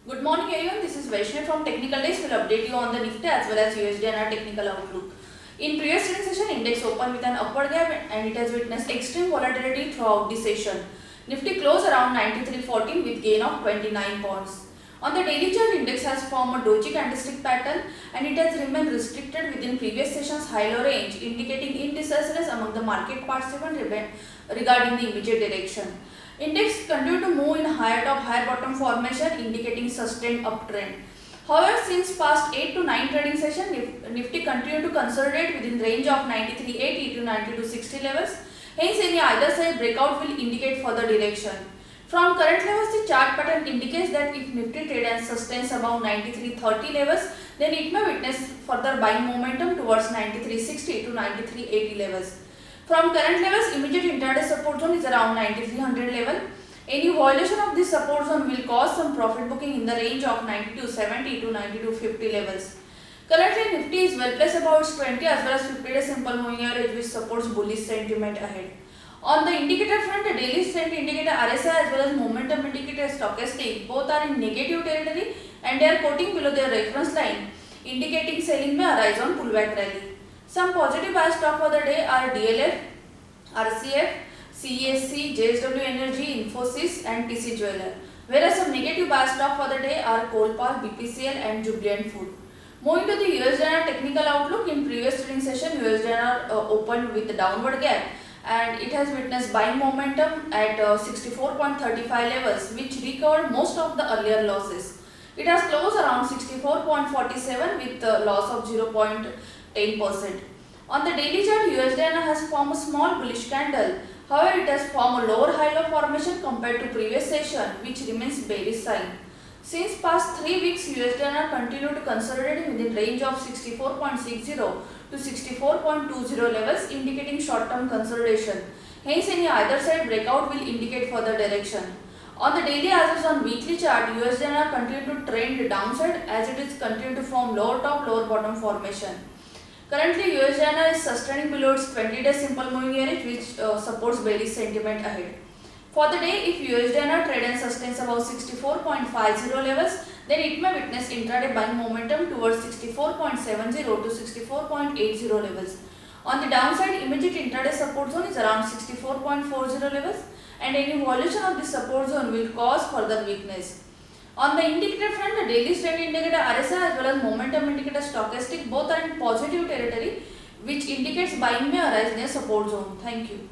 Good morning everyone, this is Vaishnav from Technical Days. Will update you on the Nifty as well as USD technical outlook. In previous trading session, index opened with an upward gap and it has witnessed extreme volatility throughout the session. Nifty closed around 93.14 with gain of 29 points. On the daily chart, index has formed a doji candlestick pattern and it has remained restricted within previous session's high-low range, indicating indecisiveness among the market participants regarding the immediate direction. Index continued to move in higher top higher bottom formation, indicating sustained uptrend. However, since past 8 to 9 trading session, Nifty continued to consolidate within range of 93.80 to 92.60 levels. Hence, any either side breakout will indicate further direction. From current levels, the chart pattern indicates that if Nifty trade and sustains above 93.30 levels, then it may witness further buying momentum towards 93.60 to 93.80 levels. From current levels, immediate intraday support zone is around 9300 level. Any violation of this support zone will cause some profit booking in the range of 9270 to 9250 levels. Currently, Nifty is well placed above its 20 as well as 50-day simple moving average, which supports bullish sentiment ahead. On the indicator front, the daily strength indicator RSI as well as momentum indicator stochastic both are in negative territory and they are quoting below their reference line, indicating selling may arise on pullback rally. Some positive buy stock for the day are DLF, RCF, CESC, JSW Energy, Infosys and TC Jeweler. Whereas some negative buy stock for the day are Coalpal, BPCL and Jubilant Food. Moving to the US dollar technical outlook, in previous trading session, US dollar opened with a downward gap and it has witnessed buying momentum at 64.35 levels, which recovered most of the earlier losses. It has closed around 64.47 with a loss of 0.10%. On the daily chart, USD has formed a small bullish candle. However, it has formed a lower high-low formation compared to previous session, which remains bearish sign. Since past 3 weeks, USD continued to consolidate within range of 64.60 to 64.20 levels, indicating short-term consolidation. Hence, any either side breakout will indicate further direction. On the daily as well as on weekly chart, USD continued to trend downside as it is continued to form lower top, lower bottom formation. Currently, USD is sustaining below its 20-day simple moving average, which supports bearish sentiment ahead. For the day, if USD trade and sustains above 64.50 levels, then it may witness intraday buying momentum towards 64.70 to 64.80 levels. On the downside, immediate intraday support zone is around 64.40 levels, and any violation of this support zone will cause further weakness. On the indicator front, the daily strength indicator RSI as well as momentum indicator stochastic both are in positive territory, which indicates buying may arise near support zone. Thank you.